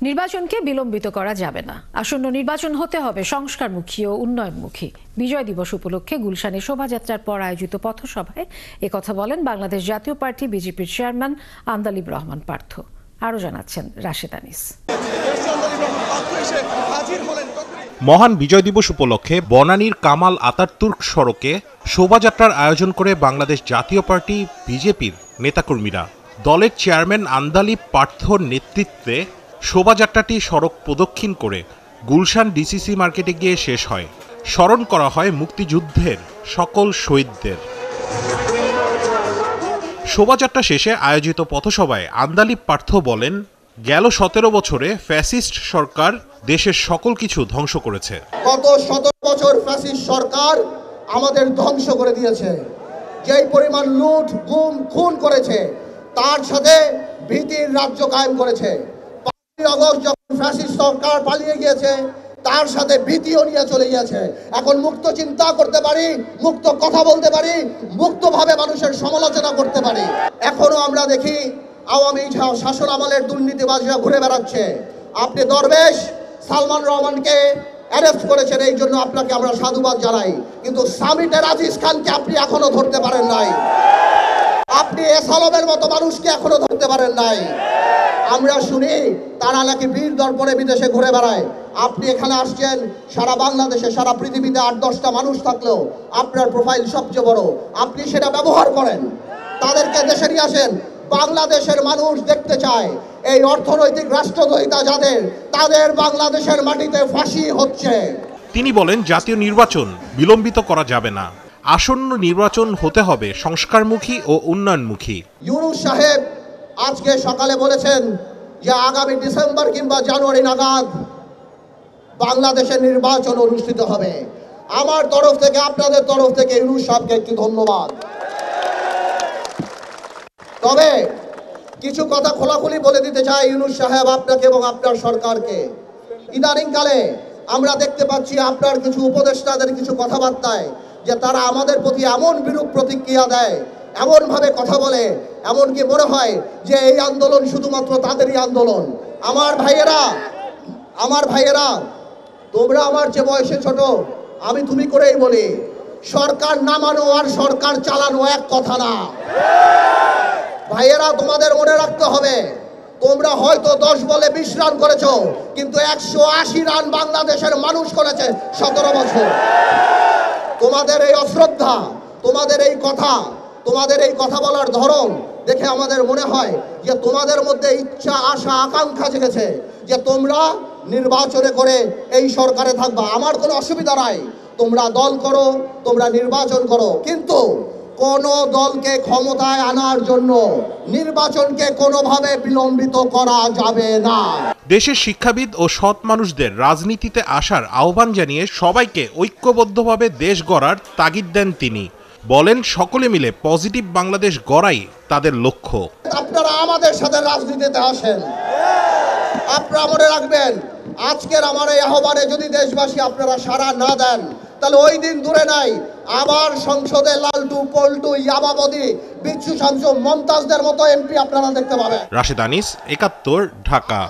নির্বাচনকে বিলম্বিত করা যাবে না। আসন্ন নির্বাচন হতে হবে সংস্কারমুখী ও উন্নয়নমুখী। বিজয় দিবস উপলক্ষে গুলশানে শোভাযাত্রার পর আয়োজিত পথসভায় একথা বলেন বাংলাদেশ জাতীয় পার্টি বিজেপির চেয়ারম্যান আন্দালিব রহমান পার্থ। আরও জানাচ্ছেন রাশেদ আনিস। মহান বিজয় দিবস উপলক্ষে বনানীর কামাল আতাতুর্ক সড়কে শোভাযাত্রার আয়োজন করে বাংলাদেশ জাতীয় পার্টি বিজেপির নেতাকর্মীরা। দলের চেয়ারম্যান আন্দালিব পার্থর নেতৃত্বে শোভাযাত্রাটি সড়ক প্রদক্ষিণ করে গুলশান ডিসিসি মার্কেটে গিয়ে শেষ হয়। স্মরণ করা হয় মুক্তিযুদ্ধের সকল শহীদদের। শোভাযাত্রা শেষে আয়োজিত পথসভায় আন্দালিব পার্থ বলেন, গেল 17 বছরে ফ্যাসিস্ট সরকার দেশের সকল কিছু ধ্বংস করেছে। গত 17 বছর ফ্যাসিস্ট সরকার আমাদের ধ্বংস করে দিয়েছে। যেই পরিমাণ লুট, গুম, খুন করেছে, তার সাথে ভীতির রাজ্য কায়েম করেছে। 5ই আগস্ট যখন ফ্যাসিস্ট সরকার পালিয়ে গিয়েছে, তার সাথে ভীতিও নিয়ে চলে গিয়েছে। এখন মুক্ত চিন্তা করতে পারি, মুক্ত কথা বলতে পারি, মুক্তভাবে মানুষের সমালোচনা করতে পারি। এখনো আমরা দেখি আওয়ামী শাসন আমলের দুর্নীতিবাজরা ঘুরে বেড়াচ্ছে। আপনি দরবেশ সালমান রহমানকে অ্যারেস্ট করেছেন, এই জন্য আপনাকে আমরা সাধুবাদ জানাই। কিন্তু সামিটের আজিজ খানকে আপনি এখনো ধরতে পারেন নাই। আপনি এসালমের মতো মানুষকে এখনো ধরতে পারেন নাই। আমরা শুনি তারা নাকি বীর দর্পণে বিদেশে ঘুরে বেড়ায়। আপনি এখানে আসছেন, সারা বাংলাদেশে, সারা পৃথিবীতে 8-10টা মানুষ থাকলেও আপনার প্রোফাইল সবচেয়ে বড়। আপনি সেটা ব্যবহার করেন, তাদেরকে দেশে নিয়ে আসেন। বাংলাদেশের মানুষ দেখতে চায় এই অর্থনৈতিক রাষ্ট্রদ্রোহিতা যাদের, তাদের বাংলাদেশের মাটিতে ফাঁসি হচ্ছে। তিনি বলেন, জাতীয় নির্বাচন বিলম্বিত করা যাবে না। আসন্ন নির্বাচন হতে হবে সংস্কারমুখী ও উন্নয়নমুখী। ইউনূস সাহেব আজকে সকালে বলেছেন যে আগামী ডিসেম্বর কিংবা জানুয়ারি নাগাদ বাংলাদেশের নির্বাচন অনুষ্ঠিত হবে। আমার তরফ থেকে, আপনাদের তরফ থেকে ইউনূস সাহেবকে একটি ধন্যবাদ। তবে কিছু কথা খোলাখুলি বলে দিতে চাই ইউনূস সাহেব আপনাকে এবং আপনার সরকারকে। ইদানিংকালে আমরা দেখতে পাচ্ছি আপনার কিছু উপদেষ্টাদের কিছু কথাবার্তায় যে তারা আমাদের প্রতি এমন বিরূপ প্রতিক্রিয়া দেয়, এমনভাবে কথা বলে, এমনকি মনে হয় যে এই আন্দোলন শুধুমাত্র তাদেরই আন্দোলন। আমার ভাইয়েরা, তোমরা আমার যে বয়সে ছোট, আমি তুমি করেই বলি, সরকার নামানো আর সরকার চালানো এক কথা না। ভাইয়েরা, তোমাদের মনে রাখতে হবে, তোমরা হয়তো 10 বলে 20 রান করেছো, কিন্তু 180 রান বাংলাদেশের মানুষ করেছে 17 বছর। তোমাদের এই অশ্রদ্ধা, তোমাদের এই কথা বলার ধরন দেখে আমাদের মনে হয় যে তোমাদের মধ্যে ইচ্ছা, আশা, আকাঙ্ক্ষা জেগেছে যে তোমরা নির্বাচনে করে এই সরকারে থাকবা। আমার কোনো অসুবিধা নাই, তোমরা দল করো, তোমরা নির্বাচন করো, কিন্তু কোন দলকে ক্ষমতায় আনার জন্য নির্বাচনকে কোনোভাবে বিলম্বিত করা যাবে না। দেশের শিক্ষাবিদ ও সৎ মানুষদের রাজনীতিতে আসার আহ্বান জানিয়ে সবাইকে ঐক্যবদ্ধভাবে দেশ গড়ার তাগিদ দেন তিনি। বলেন, সকলে মিলে পজিটিভ বাংলাদেশ গড়াই তাদের লক্ষ্য। আপনারা আমাদের সাথে রাজনীতিতে আসেন। আপনারা মনে রাখবেন, আজকের আমার এই আহ্বানে যদি দেশবাসী আপনারা সাড়া না দেন, তাহলে ওই দিন দূরে নাই, আবার সংসদে লালটু, পল্টু, ইয়াবাবদি, বিচ্ছু শামসু, মমতাজদের মতো এমপি আপনারা দেখতে পাবেন। রাশেদ আনিস, 71, ঢাকা।